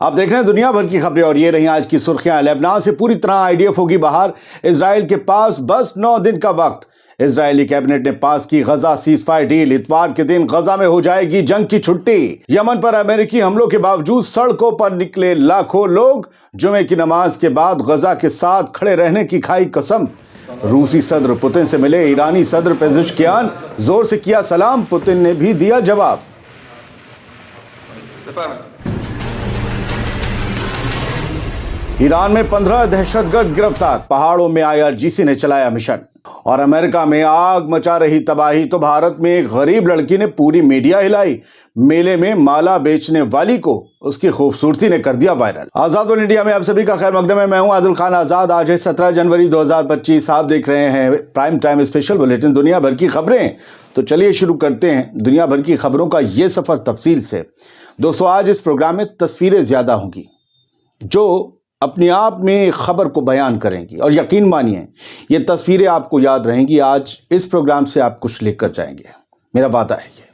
आप देख रहे हैं दुनिया भर की खबरें और ये रही आज की सुर्खियां। लेबनान से पूरी तरह आईडीएफ होगी बाहर, इजराइल के पास बस 9 दिन का वक्त। इजरायली कैबिनेट ने पास की गजा सीजफायर डील। इतवार के दिन गजा में हो जाएगी जंग की छुट्टी। यमन पर अमेरिकी हमलों के बावजूद सड़कों पर निकले लाखों लोग। जुमे की नमाज के बाद गजा के साथ खड़े रहने की खाई कसम। रूसी सदर पुतिन से मिले ईरानी सदर पेजेश्कियान, जोर से किया सलाम। पुतिन ने भी दिया जवाब। ईरान में 15 दहशतगर्द गिरफ्तार। पहाड़ों में आईआरजीसी ने चलाया मिशन। और अमेरिका में आग मचा रही तबाही तो भारत में एक गरीब लड़की ने पूरी मीडिया हिलाई। मेले में माला बेचने वाली को उसकी खूबसूरती ने कर दिया वायरल। आजाद वर्ल्ड इंडिया में आप सभी का खैर मकदम है। मैं हूं आदिल खान आजाद। आज है 17 जनवरी 2025। आप देख रहे हैं प्राइम टाइम स्पेशल बुलेटिन दुनिया भर की खबरें। तो चलिए शुरू करते हैं दुनिया भर की खबरों का ये सफर तफसील से। दोस्तों, आज इस प्रोग्राम में तस्वीरें ज्यादा होंगी जो अपने आप में खबर को बयान करेंगी, और यकीन मानिए ये तस्वीरें आपको याद रहेंगी। आज इस प्रोग्राम से आप कुछ लेकर जाएंगे, मेरा वादा है ये।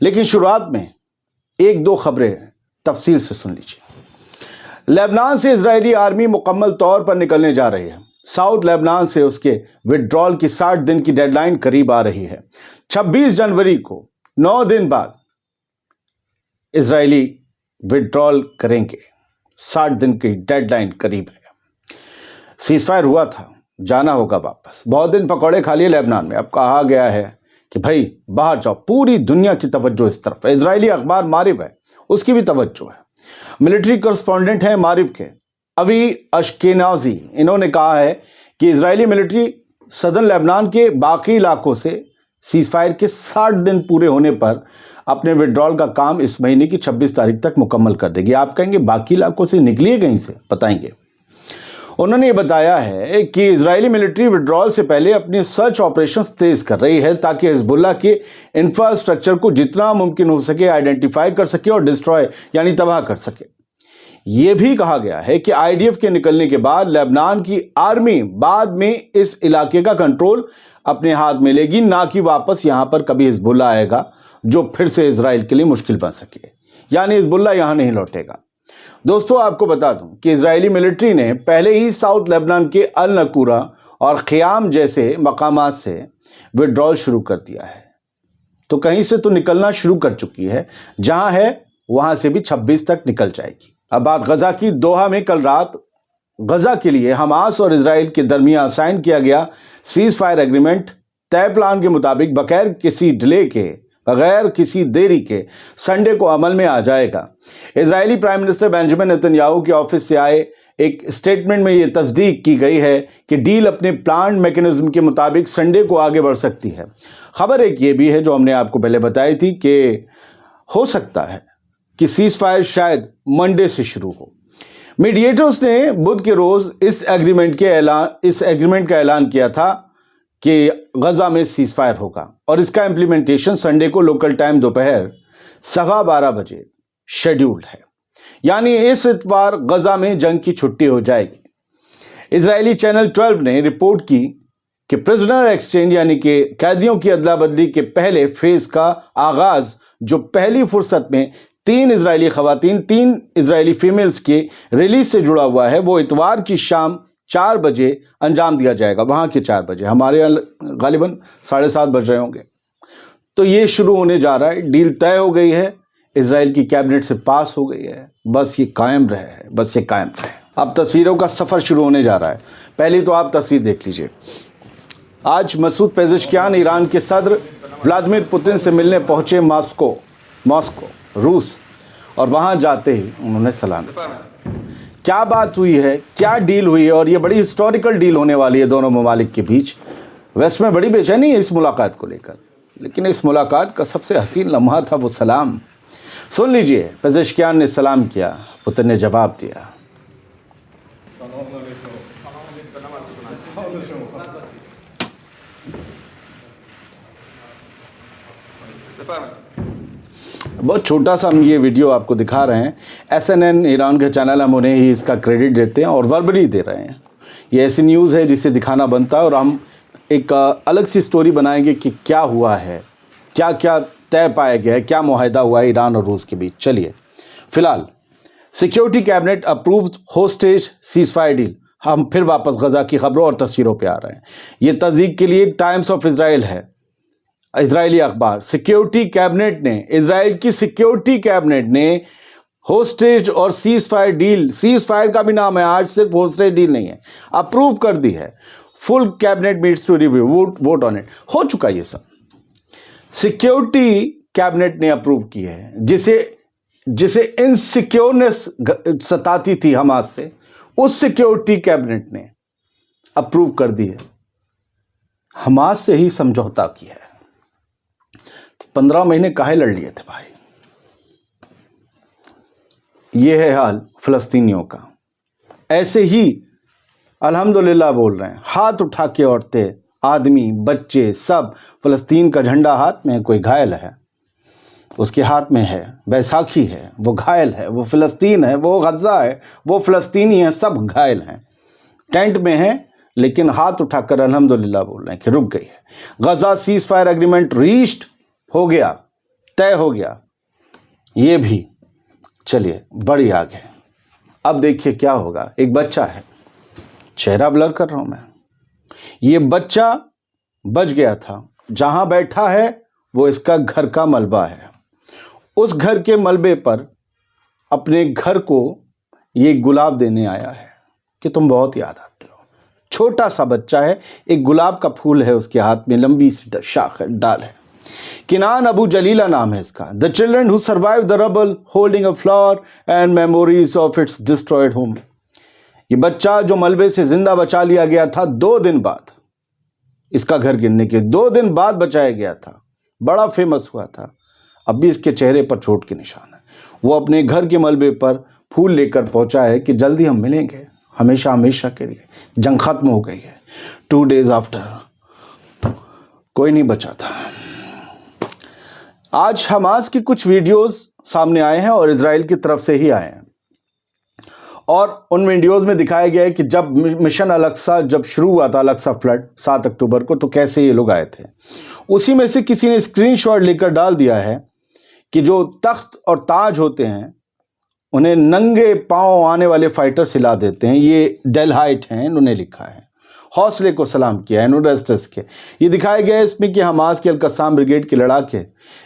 लेकिन शुरुआत में एक दो खबरें तफसील से सुन लीजिए। लेबनान से इजरायली आर्मी मुकम्मल तौर पर निकलने जा रही है। साउथ लेबनान से उसके विड्रॉल की 60 दिन की डेडलाइन करीब आ रही है। 26 जनवरी को 9 दिन बाद इजरायली विड्रॉल करेंगे। 60 दिन की डेडलाइन करीब है। सीजफायर हुआ था, जाना होगा वापस। बहुत दिन पकौड़े खा लिए लेबनान में। अब कहा गया है कि भाई बाहर जाओ। पूरी दुनिया की तवज्जो इस तरफ है। इजरायली अखबार मारिफ है, उसकी भी तवज्जो है। मिलिट्री कॉरेस्पॉन्डेंट है मारिफ के अवी अशकेनाजी। इन्होंने कहा है कि इजरायली मिलिट्री सदर्न लेबनान के बाकी इलाकों से सीजफायर के 60 दिन पूरे होने पर अपने विड्रॉल का काम इस महीने की 26 तारीख तक मुकम्मल कर देगी। आप कहेंगे बाकी इलाकों से निकलिए कहीं से, बताएंगे। उन्होंने ये बताया है कि इजरायली मिलिट्री विड्रॉल से पहले अपनी सर्च ऑपरेशंस तेज कर रही है ताकि हिजबुल्लाह के इंफ्रास्ट्रक्चर को जितना मुमकिन हो सके आइडेंटिफाई कर सके और डिस्ट्रॉय यानी तबाह कर सके। यह भी कहा गया है कि आईडीएफ के निकलने के बाद लेबनान की आर्मी बाद में इस इलाके का कंट्रोल अपने हाथ में लेगी, ना कि वापस यहां पर कभी हिजबुल्लाह आएगा जो फिर से इजराइल के लिए मुश्किल बन सके। यानी हिजबुल्लाह यहां नहीं लौटेगा। दोस्तों, आपको बता दूं कि इजरायली मिलिट्री ने पहले ही साउथ लेबनान के अल नकूरा और ख़याम जैसे मकामात से विड्रॉल शुरू कर दिया है। तो कहीं से तो निकलना शुरू कर चुकी है। जहां है वहां से भी 26 तक निकल जाएगी। अब बात गजा की। दोहा में कल रात गजा के लिए हमास और इजराइल के दरमियान साइन किया गया सीज फायर एग्रीमेंट तय प्लान के मुताबिक बगैर किसी डिले के, बगैर किसी देरी के संडे को अमल में आ जाएगा। Israeli prime minister Benjamin Netanyahu के ऑफिस से आए एक स्टेटमेंट में यह तस्दीक की गई है कि डील अपने प्लान मैकेनिज्म के मुताबिक संडे को आगे बढ़ सकती है। खबर एक ये भी है जो हमने आपको पहले बताई थी कि हो सकता है कि सीज फायर शायद मंडे से शुरू हो। मीडिएटर्स ने बुध के रोज इस एग्रीमेंट का ऐलान किया था कि गजा में सीज फायर होगा और इसका इंप्लीमेंटेशन संडे को लोकल टाइम दोपहर 12:15 बजे शेड्यूल्ड है। यानी इस इतवार गजा में जंग की छुट्टी हो जाएगी। इजरायली चैनल 12 ने रिपोर्ट की कि प्रिजनर एक्सचेंज यानी कि कैदियों की अदला बदली के पहले फेज का आगाज, जो पहली फुर्सत में 3 इजरायली खवातीन 3 इजरायली फीमेल्स के रिलीज से जुड़ा हुआ है, वो इतवार की शाम 4 बजे अंजाम दिया जाएगा। वहां के 4 बजे, हमारे यहाँ गालिबन 7:30 बज रहे होंगे। तो ये शुरू होने जा रहा है। डील तय हो गई है, इजराइल की कैबिनेट से पास हो गई है। बस ये कायम रहे, बस ये कायम रहे। अब तस्वीरों का सफर शुरू होने जा रहा है। पहले तो आप तस्वीर देख लीजिए। आज मसूद पेजेश्कियान ईरान के सदर व्लादिमीर पुतिन से मिलने पहुंचे मॉस्को रूस, और वहां जाते ही उन्होंने सलाम किया। क्या बात हुई है, क्या डील हुई है, और ये बड़ी हिस्टोरिकल डील होने वाली है दोनों ममालिक के बीच। वेस्ट में बड़ी बेचैनी है इस मुलाकात को लेकर, लेकिन इस मुलाकात का सबसे हसीन लम्हा था वो सलाम। सुन लीजिए, पेजेश्कियान ने सलाम किया, पुतिन ने जवाब दिया। बहुत छोटा सा हम ये वीडियो आपको दिखा रहे हैं। SNN ईरान का चैनल, हम उन्हें ही इसका क्रेडिट देते हैं और वर्बली दे रहे हैं। ये ऐसी न्यूज़ है जिसे दिखाना बनता है, और हम एक अलग सी स्टोरी बनाएंगे कि क्या हुआ है, क्या क्या तय पाया गया है, क्या मुआहिदा हुआ है ईरान और रूस के बीच। चलिए, फिलहाल security cabinet approve hostage ceasefire deal. हम फिर वापस गजा की खबरों और तस्वीरों पे आ रहे हैं। ये तस्दीक के लिए टाइम्स ऑफ इजराइल है, इजरायली अखबार। सिक्योरिटी कैबिनेट ने, इजराइल की सिक्योरिटी कैबिनेट ने होस्टेज और cease fire deal, cease fire का भी नाम है, आज सिर्फ होस्टेज डील नहीं है, अप्रूव कर दी है। Full cabinet meets to review vote on it. हो चुका ये सब, सिक्योरिटी कैबिनेट ने अप्रूव की है। जिसे इनसिक्योरनेस सताती थी हमास से, उस सिक्योरिटी कैबिनेट ने अप्रूव कर दी है। हमास से ही समझौता किया है। 15 महीने काहे लड़ लिए थे भाई। ये है हाल फिलिस्तीनियों का। ऐसे ही अल्हम्दुलिल्लाह बोल रहे हैं, हाथ उठा के औरतें, आदमी, बच्चे सब, फिलिस्तीन का झंडा हाथ में है, कोई घायल है उसके हाथ में है, बैसाखी है, वो घायल है, वो फिलिस्तीन है, वो गजा है, वो फिलिस्तीनी है, सब घायल हैं, टेंट में हैं, लेकिन हाथ उठाकर अल्हम्दुलिल्लाह बोल रहे हैं कि रुक गई है। गजा सीज फायर एग्रीमेंट रीच्ड हो गया, तय हो गया, ये भी चलिए बड़ी आगे। अब देखिए क्या होगा। एक बच्चा है, चेहरा ब्लर कर रहा हूं मैं, ये बच्चा बच गया था। जहां बैठा है वो इसका घर का मलबा है। उस घर के मलबे पर अपने घर को ये गुलाब देने आया है कि तुम बहुत याद आते हो। छोटा सा बच्चा है, एक गुलाब का फूल है उसके हाथ में, लंबी सी शाख है, डाल है। किनान अबू जलीला नाम है इसका। The children who survive the rubble holding a flower and memories of its destroyed home. ये बच्चा जो मलबे से जिंदा बचा लिया गया था 2 दिन बाद, इसका घर गिरने के 2 दिन बाद बचाया गया था, बड़ा फेमस हुआ था। अब भी इसके चेहरे पर चोट के निशान है। वो अपने घर के मलबे पर फूल लेकर पहुंचा है कि जल्दी हम मिलेंगे, हमेशा हमेशा के लिए। जंग खत्म हो गई है। 2 days आफ्टर कोई नहीं बचा था। आज हमास की कुछ वीडियोस सामने आए हैं और इजराइल की तरफ से ही आए हैं, और उन वीडियोस में दिखाया गया है कि जब मिशन अल-अक्सा जब शुरू हुआ था, अल-अक्सा फ्लड 7 अक्टूबर को, तो कैसे ये लोग आए थे। उसी में से किसी ने स्क्रीनशॉट लेकर डाल दिया है कि जो तख्त और ताज होते हैं उन्हें नंगे पांव आने वाले फाइटर सिला देते हैं। ये डेल हाइट हैं, इन्होंने लिखा है, हौसले को सलाम किया है, इन्होंने के। ये दिखाया गया है इसमें कि हमास के अल-कस्साम ब्रिगेड के लड़ाके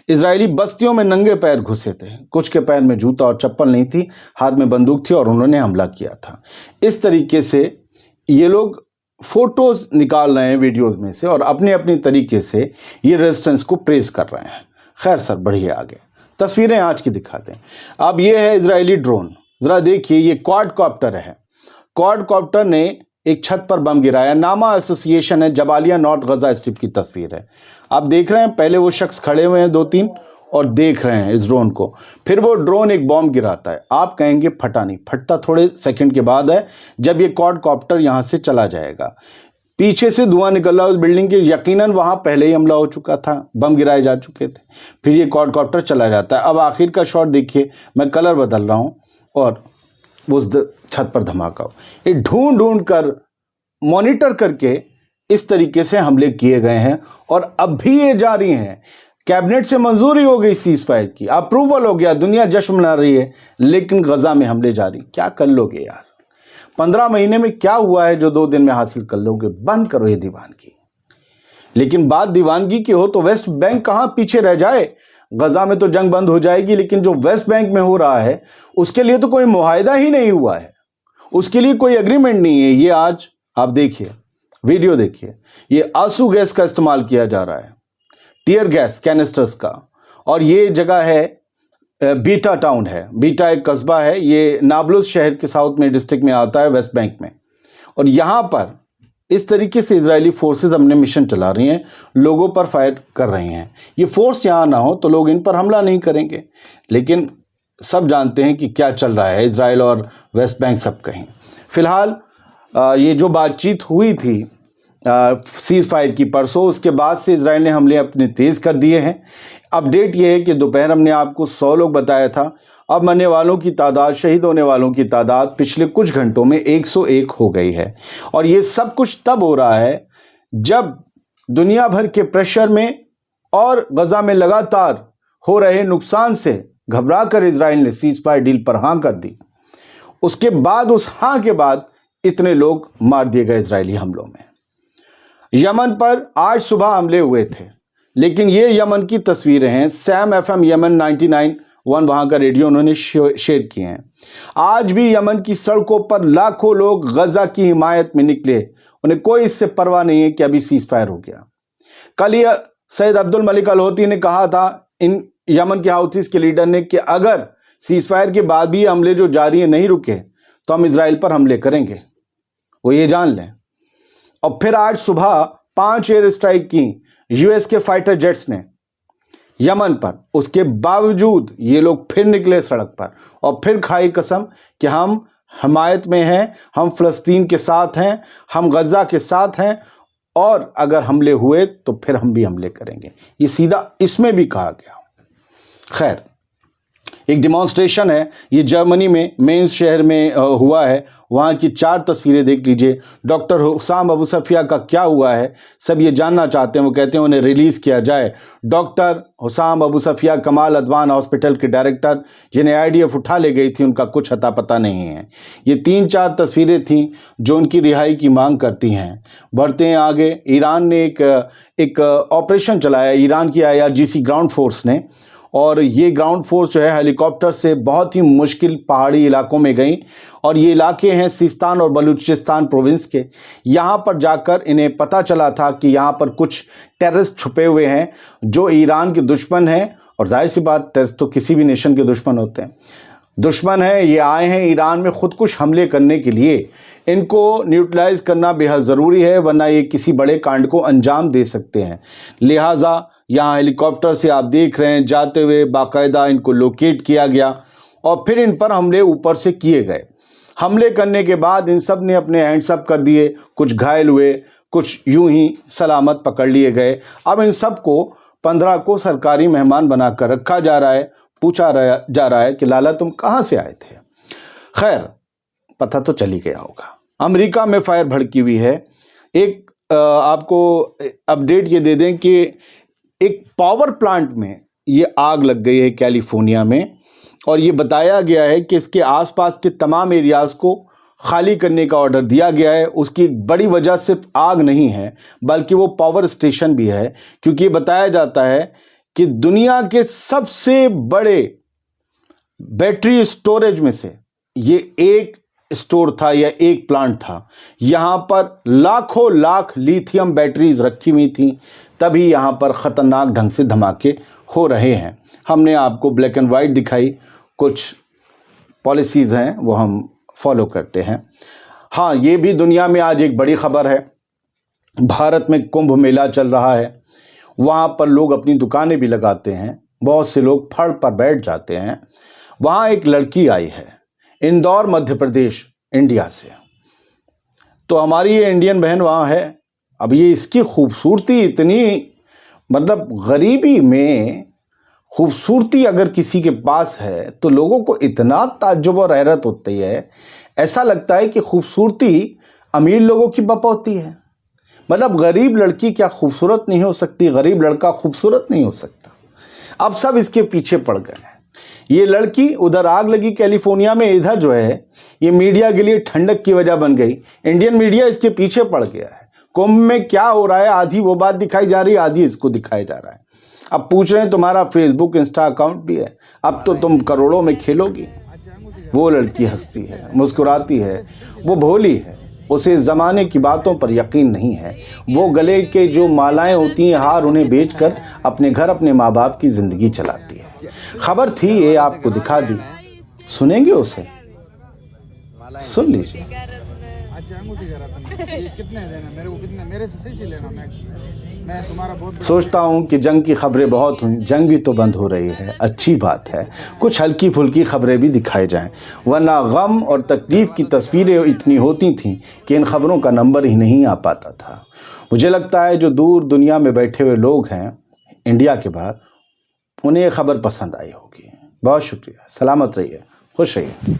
इजरायली बस्तियों में नंगे पैर घुसे थे। कुछ के पैर में जूता और चप्पल नहीं थी, हाथ में बंदूक थी और उन्होंने हमला किया था। इस तरीके से ये लोग फोटोज निकाल रहे हैं वीडियोस में से और अपने अपने तरीके से ये रेजिस्टेंस को प्रेस कर रहे हैं। खैर सर, बढ़िए आगे तस्वीरें आज की दिखा दें। अब ये है इजरायली ड्रोन, जरा देखिए। ये क्वाडकॉप्टर है। क्वाडकॉप्टर ने एक छत पर बम गिराया। नामा एसोसिएशन है, जबालिया नॉर्थ गजा स्ट्रिप की तस्वीर है। आप देख रहे हैं, पहले वो शख्स खड़े हुए हैं 2-3 और देख रहे हैं इस ड्रोन को। फिर वो ड्रोन एक बॉम्ब गिराता है। आप कहेंगे फटा नहीं, फटता थोड़े सेकंड के बाद है, जब ये क्वाडकॉप्टर यहाँ से चला जाएगा। पीछे से धुआं निकल रहा है उस बिल्डिंग के, यकीनन वहाँ पहले ही हमला हो चुका था, बम गिराए जा चुके थे। फिर ये क्वाडकॉप्टर चला जाता है। अब आखिर का शॉट देखिए, मैं कलर बदल रहा हूँ और उस छत पर धमाका हो। ये ढूंढ ढूंढ कर, मॉनिटर करके इस तरीके से हमले किए गए हैं और अब भी ये जारी हैं। कैबिनेट से मंजूरी हो गई सीज फायर की, अप्रूवल हो गया, दुनिया जश्न मना रही है, लेकिन गजा में हमले जारी। क्या कर लोगे यार? 15 महीने में क्या हुआ है जो 2 दिन में हासिल कर लोगे? बंद करो ये दीवानगी। लेकिन बात दीवानगी की हो तो वेस्ट बैंक कहां पीछे रह जाए। गजा में तो जंग बंद हो जाएगी, लेकिन जो वेस्ट बैंक में हो रहा है उसके लिए तो कोई मुआहिदा ही नहीं हुआ है, उसके लिए कोई एग्रीमेंट नहीं है। ये आज आप देखिए, वीडियो देखिए, ये आंसू गैस का इस्तेमाल किया जा रहा है, टीयर गैस कैनिस्टर्स का। और ये जगह है बीटा टाउन है। बीटा एक कस्बा है, ये नाब्लुस शहर के साउथ में डिस्ट्रिक्ट में आता है, वेस्ट बैंक में। और यहाँ पर इस तरीके से इजरायली फोर्सेस अपने मिशन चला रही हैं, लोगों पर फायर कर रही हैं। ये फोर्स यहाँ ना हो तो लोग इन पर हमला नहीं करेंगे, लेकिन सब जानते हैं कि क्या चल रहा है इजराइल और वेस्ट बैंक सब कहीं। फिलहाल ये जो बातचीत हुई थी सीज फायर की परसों, उसके बाद से इजराइल ने हमले अपने तेज़ कर दिए हैं। अपडेट ये है कि दोपहर हमने आपको 100 लोग बताया था, अब मरने वालों की तादाद, शहीद होने वालों की तादाद पिछले कुछ घंटों में 101 हो गई है। और ये सब कुछ तब हो रहा है जब दुनिया भर के प्रेशर में और गजा में लगातार हो रहे नुकसान से घबरा कर इजराइल ने सीज फायर डील पर हाँ कर दी। اس کے بعد اس ہاں کے بعد اتنے لوگ مار دیے گئے اسرائیلی حملوں میں۔ یمن پر آج صبح حملے ہوئے تھے، لیکن یہ یمن کی تصویریں ہیں، سیم ایف ایم یمن 99.1 وہاں کا ریڈیو انہوں نے شیئر کیے ہیں۔ آج بھی یمن کی سڑکوں پر لاکھوں لوگ غزہ کی حمایت میں نکلے، انہیں کوئی اس سے پرواہ نہیں ہے کہ ابھی سیز فائر ہو گیا۔ کل یہ سید عبد الملک الحوثی نے کہا تھا ان یمن کے حوثیز کے لیڈر نے کہ اگر سیز فائر کے بعد بھی حملے جو جاری ہیں نہیں رکے تو ہم اسرائیل پر حملے کریں گے، وہ یہ جان لیں۔ اور پھر آج صبح 5 ایئر اسٹرائک کی یو ایس کے فائٹر جیٹس نے یمن پر، اس کے باوجود یہ لوگ پھر نکلے سڑک پر اور پھر کھائی قسم کہ ہم حمایت میں ہیں، ہم فلسطین کے ساتھ ہیں، ہم غزہ کے ساتھ ہیں، اور اگر حملے ہوئے تو پھر ہم بھی حملے کریں گے۔ یہ سیدھا اس میں بھی کہا گیا۔ خیر، ایک ڈیمانسٹریشن ہے، یہ جرمنی میں مینز شہر میں ہوا ہے، وہاں کی 4 تصویریں دیکھ لیجئے۔ ڈاکٹر حسام ابو صفیہ کا کیا ہوا ہے، سب یہ جاننا چاہتے ہیں، وہ کہتے ہیں انہیں ریلیز کیا جائے۔ ڈاکٹر حسام ابو صفیہ کمال ادوان ہاسپٹل کے ڈائریکٹر، جنہیں IDF اٹھا لے گئی تھی، ان کا کچھ اتا پتہ نہیں ہے۔ یہ 3-4 تصویریں تھیں جو ان کی رہائی کی مانگ کرتی ہیں۔ بڑھتے ہیں آگے، ایران نے ایک آپریشن چلایا، ایران کی IRGC گراؤنڈ فورس نے، اور یہ گراؤنڈ فورس جو ہے ہیلی کاپٹر سے بہت ہی مشکل پہاڑی علاقوں میں گئیں، اور یہ علاقے ہیں سیستان اور بلوچستان پروونس کے۔ یہاں پر جا کر انہیں پتہ چلا تھا کہ یہاں پر کچھ ٹیررسٹ چھپے ہوئے ہیں جو ایران کے دشمن ہیں، اور ظاہر سی بات، ٹیررسٹ تو کسی بھی نیشن کے دشمن ہوتے ہیں، دشمن ہیں، یہ آئے ہیں ایران میں خودکش حملے کرنے کے لیے۔ ان کو نیوٹرلائز کرنا بے حد ضروری ہے، ورنہ یہ کسی بڑے کانڈ کو انجام دے سکتے ہیں۔ لہٰذا یہاں ہیلی کاپٹر سے آپ دیکھ رہے ہیں جاتے ہوئے باقاعدہ ان کو لوکیٹ کیا گیا، اور پھر ان پر حملے اوپر سے کیے گئے۔ حملے کرنے کے بعد ان سب نے اپنے ہینڈز اپ کر دیے، کچھ گھائل ہوئے، کچھ یوں ہی سلامت پکڑ لیے گئے۔ اب ان سب کو 15 کو سرکاری مہمان بنا کر رکھا جا رہا ہے، پوچھا جا رہا ہے کہ لالا تم کہاں سے آئے تھے؟ خیر، پتہ تو چلی گیا ہوگا۔ امریکہ میں فائر بھڑکی ہوئی ہے۔ ایک آپ کو اپڈیٹ یہ دے دیں کہ ایک پاور پلانٹ میں یہ آگ لگ گئی ہے کیلیفورنیا میں، اور یہ بتایا گیا ہے کہ اس کے آس پاس کے تمام ایریاز کو خالی کرنے کا آرڈر دیا گیا ہے۔ اس کی ایک بڑی وجہ صرف آگ نہیں ہے، بلکہ وہ پاور اسٹیشن بھی ہے، کیونکہ یہ بتایا جاتا ہے کہ دنیا کے سب سے بڑے بیٹری اسٹوریج میں سے یہ ایک اسٹور تھا یا ایک پلانٹ تھا۔ یہاں پر لاکھوں لاکھ لیتھیم بیٹریز رکھی ہوئی تھیں، تبھی یہاں پر خطرناک ڈھنگ سے دھماکے ہو رہے ہیں۔ ہم نے آپ کو بلیک اینڈ وائٹ دکھائی، کچھ پالیسیز ہیں وہ ہم فالو کرتے ہیں۔ ہاں، یہ بھی دنیا میں آج ایک بڑی خبر ہے، بھارت میں کمبھ میلہ چل رہا ہے، وہاں پر لوگ اپنی دکانیں بھی لگاتے ہیں، بہت سے لوگ پھڑ پر بیٹھ جاتے ہیں۔ وہاں ایک لڑکی آئی ہے اندور مدھیہ پردیش، انڈیا سے، تو ہماری یہ انڈین بہن وہاں ہے۔ اب یہ اس کی خوبصورتی اتنی، مطلب غریبی میں خوبصورتی اگر کسی کے پاس ہے تو لوگوں کو اتنا تعجب اور حیرت ہوتی ہے، ایسا لگتا ہے کہ خوبصورتی امیر لوگوں کی بپوتی ہے۔ مطلب غریب لڑکی کیا خوبصورت نہیں ہو سکتی؟ غریب لڑکا خوبصورت نہیں ہو سکتا؟ اب سب اس کے پیچھے پڑ گئے ہیں۔ یہ لڑکی ادھر آگ لگی کیلیفورنیا میں، ادھر جو ہے یہ میڈیا کے لیے ٹھنڈک کی وجہ بن گئی، انڈین میڈیا اس کے پیچھے پڑ گیا ہے۔ کمبھ میں کیا ہو رہا ہے، آدھی وہ بات دکھائی جا رہی ہے، آدھی اس کو دکھایا جا رہا ہے۔ اب پوچھ رہے ہیں تمہارا فیس بک انسٹا اکاؤنٹ بھی ہے، اب تو تم کروڑوں میں کھیلو گی۔ وہ لڑکی ہنستی ہے، مسکراتی ہے، وہ بھولی ہے، اسے زمانے کی باتوں پر یقین نہیں ہے۔ وہ گلے کے جو مالائیں ہوتی ہیں، ہار، انہیں بیچ کر اپنے گھر، اپنے ماں باپ کی زندگی چلاتی ہے۔ خبر تھی یہ، آپ کو دکھا دی، سنیں گے اسے؟ سن لیجیے۔ سوچتا ہوں کہ جنگ کی خبریں بہت ہوئیں، جنگ بھی تو بند ہو رہی ہے، اچھی بات ہے، کچھ ہلکی پھلکی خبریں بھی دکھائے جائیں، ورنہ غم اور تکلیف کی تصویریں اتنی ہوتی تھیں کہ ان خبروں کا نمبر ہی نہیں آ پاتا تھا۔ مجھے لگتا ہے جو دور دنیا میں بیٹھے ہوئے لوگ ہیں انڈیا کے باہر، انہیں یہ خبر پسند آئی ہوگی۔ بہت شکریہ، سلامت رہیے، خوش رہیے۔